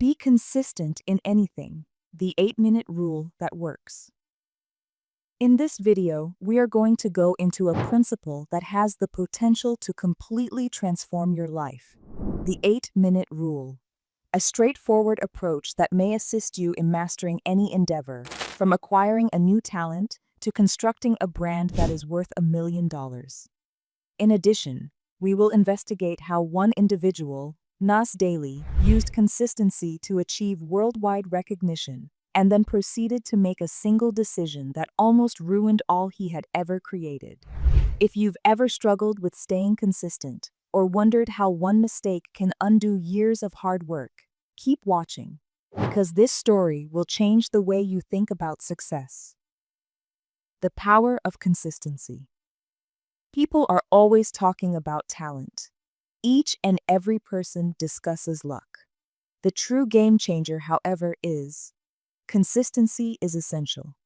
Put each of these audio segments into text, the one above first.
Be consistent in anything. The 8-minute rule that works. In this video, we are going to go into a principle that has the potential to completely transform your life. The 8-minute rule. A straightforward approach that may assist you in mastering any endeavor, from acquiring a new talent to constructing a brand that is worth $1 million. In addition, we will investigate how one individual, Nas Daily, used consistency to achieve worldwide recognition and then proceeded to make a single decision that almost ruined all he had ever created. If you've ever struggled with staying consistent or wondered how one mistake can undo years of hard work, keep watching, because this story will change the way you think about success. The power of consistency. People are always talking about talent. Each and every person discusses luck. The true game changer, however, is consistency is essential.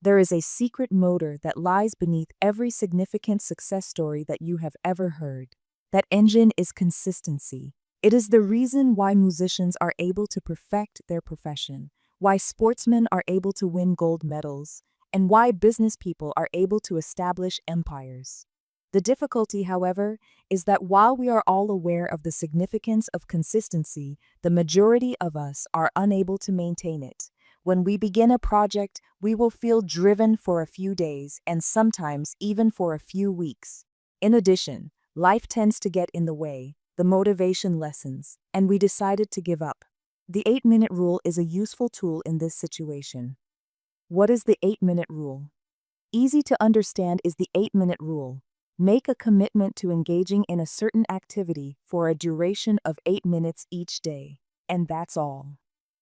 There is a secret motor that lies beneath every significant success story that you have ever heard. That engine is consistency. It is the reason why musicians are able to perfect their profession, why sportsmen are able to win gold medals, and why business people are able to establish empires. The difficulty, however, is that while we are all aware of the significance of consistency, the majority of us are unable to maintain it. When we begin a project, we will feel driven for a few days and sometimes even for a few weeks. In addition, life tends to get in the way, the motivation lessens, and we decided to give up. The 8-minute rule is a useful tool in this situation. What is the 8-minute rule? Easy to understand is the 8-minute rule. Make a commitment to engaging in a certain activity for a duration of 8 minutes each day, and that's all.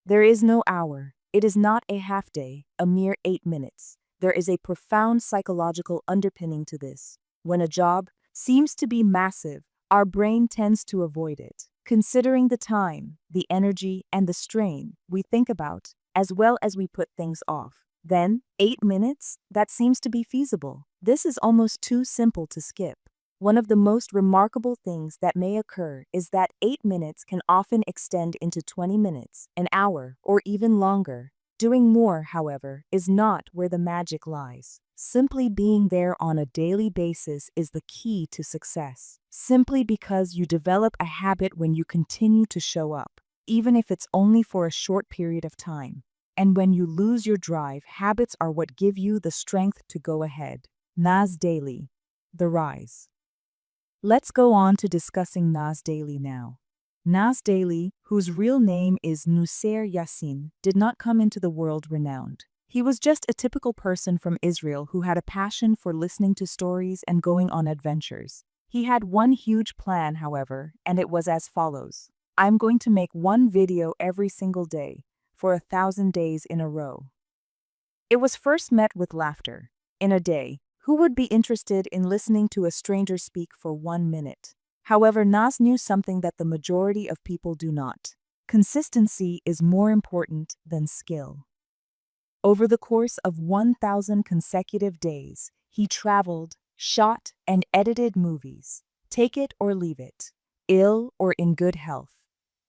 There is no hour. It is not a half day, a mere 8 minutes. There is a profound psychological underpinning to this. When a job seems to be massive, our brain tends to avoid it. Considering the time, the energy, and the strain we think about, as well as we put things off. Then, 8 minutes? That seems to be feasible. This is almost too simple to skip. One of the most remarkable things that may occur is that 8 minutes can often extend into 20 minutes, an hour, or even longer. Doing more, however, is not where the magic lies. Simply being there on a daily basis is the key to success. Simply because you develop a habit when you continue to show up, even if it's only for a short period of time. And when you lose your drive, habits are what give you the strength to go ahead. Nas Daily. The Rise. Let's go on to discussing Nas Daily now. Nas Daily, whose real name is Nusayr Yassin, did not come into the world renowned. He was just a typical person from Israel who had a passion for listening to stories and going on adventures. He had one huge plan, however, and it was as follows. I'm going to make one video every single day, for 1,000 days in a row. It was first met with laughter. In a day, who would be interested in listening to a stranger speak for 1 minute? However, Nas knew something that the majority of people do not. Consistency is more important than skill. Over the course of 1,000 consecutive days, he traveled, shot, and edited movies. Take it or leave it. Ill or in good health.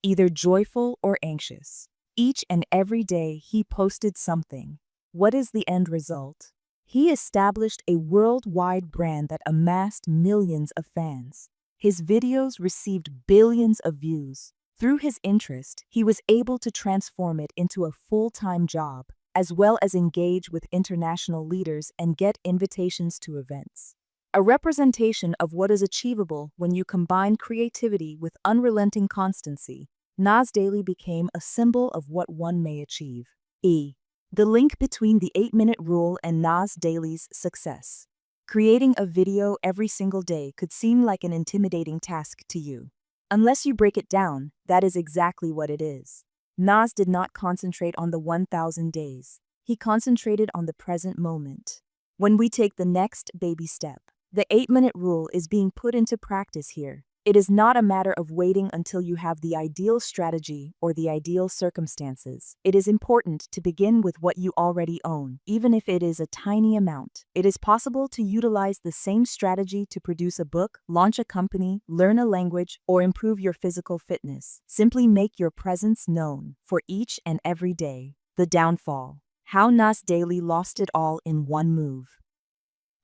Either joyful or anxious. Each and every day he posted something. What is the end result? He established a worldwide brand that amassed millions of fans. His videos received billions of views. Through his interest, he was able to transform it into a full-time job, as well as engage with international leaders and get invitations to events. A representation of what is achievable when you combine creativity with unrelenting constancy. Nas Daily became a symbol of what one may achieve. The link between the 8-minute rule and Nas Daily's success. Creating a video every single day could seem like an intimidating task to you. Unless you break it down, that is exactly what it is. Nas did not concentrate on the 1,000 days. He concentrated on the present moment. When we take the next baby step, the 8-minute rule is being put into practice here. It is not a matter of waiting until you have the ideal strategy or the ideal circumstances. It is important to begin with what you already own, even if it is a tiny amount. It is possible to utilize the same strategy to produce a book, launch a company, learn a language, or improve your physical fitness. Simply make your presence known for each and every day. The downfall. How Nas Daily lost it all in one move.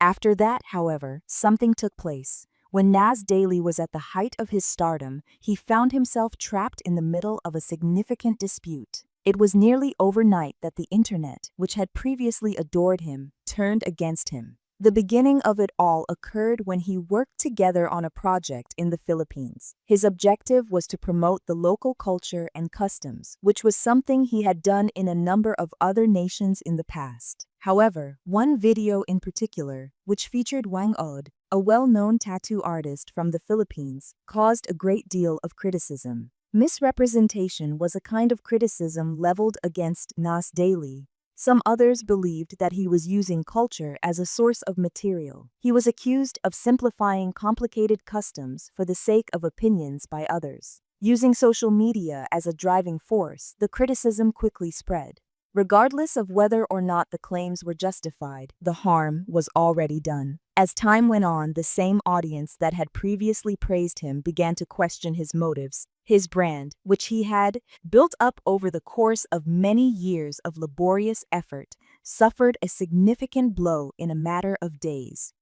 After that, however, something took place. When Nas Daily was at the height of his stardom, he found himself trapped in the middle of a significant dispute. It was nearly overnight that the internet, which had previously adored him, turned against him. The beginning of it all occurred when he worked together on a project in the Philippines. His objective was to promote the local culture and customs, which was something he had done in a number of other nations in the past. However, one video in particular, which featured Wang Od, a well-known tattoo artist from the Philippines, caused a great deal of criticism. Misrepresentation was a kind of criticism leveled against Nas Daily. Some others believed that he was using culture as a source of material. He was accused of simplifying complicated customs for the sake of opinions by others. Using social media as a driving force, the criticism quickly spread. Regardless of whether or not the claims were justified, the harm was already done. As time went on, the same audience that had previously praised him began to question his motives. His brand, which he had built up over the course of many years of laborious effort, suffered a significant blow in a matter of days.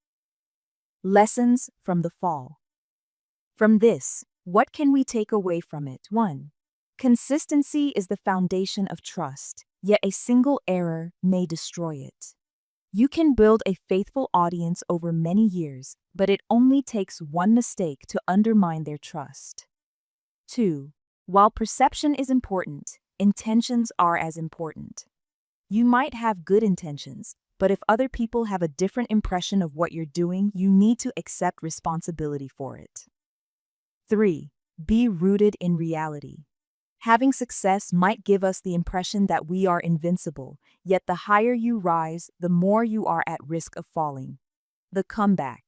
Lessons from the fall. From this, what can we take away from it? 1. Consistency is the foundation of trust, yet a single error may destroy it. You can build a faithful audience over many years, but it only takes one mistake to undermine their trust. 2. While perception is important, intentions are as important. You might have good intentions, but if other people have a different impression of what you're doing, you need to accept responsibility for it. 3. Be rooted in reality. Having success might give us the impression that we are invincible, yet the higher you rise, the more you are at risk of falling. The comeback.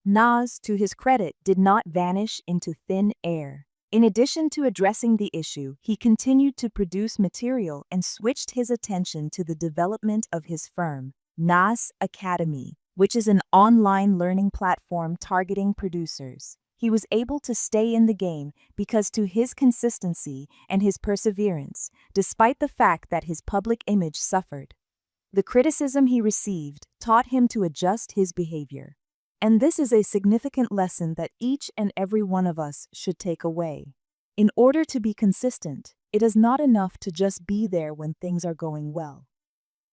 Nas, to his credit, did not vanish into thin air. In addition to addressing the issue, he continued to produce material and switched his attention to the development of his firm, Nas Academy, which is an online learning platform targeting producers. He was able to stay in the game because to his consistency and his perseverance, despite the fact that his public image suffered. The criticism he received taught him to adjust his behavior. And this is a significant lesson that each and every one of us should take away. In order to be consistent, it is not enough to just be there when things are going well.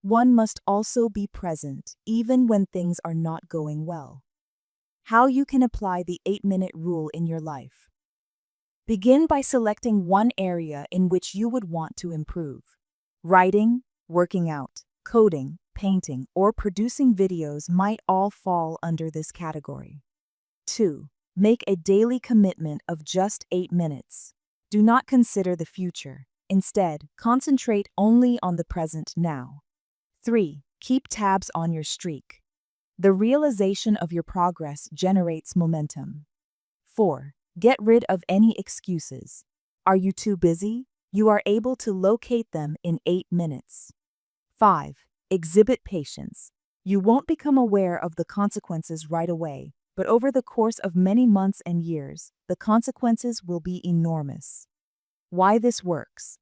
One must also be present even when things are not going well. How you can apply the 8-minute rule in your life. Begin by selecting one area in which you would want to improve. Writing, working out, coding, painting, or producing videos might all fall under this category. 2. Make a daily commitment of just 8 minutes. Do not consider the future. Instead, concentrate only on the present now. 3. Keep tabs on your streak. The realization of your progress generates momentum. 4. Get rid of any excuses. Are you too busy? You are able to locate them in 8 minutes. 5. Exhibit patience. You won't become aware of the consequences right away, but over the course of many months and years, the consequences will be enormous. Why this works?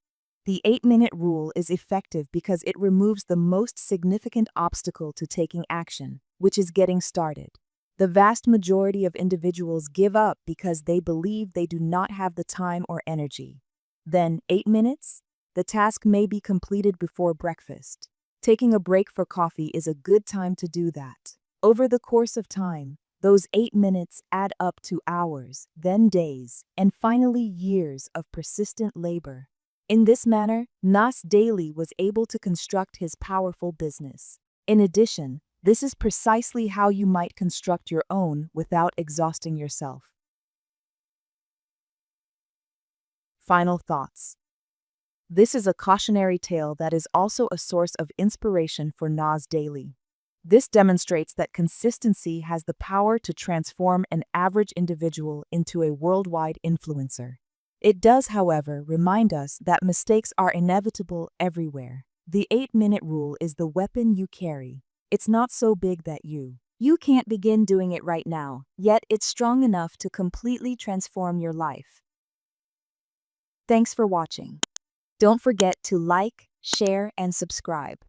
The 8-minute rule is effective because it removes the most significant obstacle to taking action, which is getting started. The vast majority of individuals give up because they believe they do not have the time or energy. Then, 8 minutes? The task may be completed before breakfast. Taking a break for coffee is a good time to do that. Over the course of time, those 8 minutes add up to hours, then days, and finally years of persistent labor. In this manner, Nas Daily was able to construct his powerful business. In addition, this is precisely how you might construct your own without exhausting yourself. Final thoughts. This is a cautionary tale that is also a source of inspiration for Nas Daily. This demonstrates that consistency has the power to transform an average individual into a worldwide influencer. It does, however, remind us that mistakes are inevitable everywhere. The 8-minute rule is the weapon you carry. It's not so big that you can't begin doing it right now, yet it's strong enough to completely transform your life. Thanks for watching. Don't forget to like, share, and subscribe.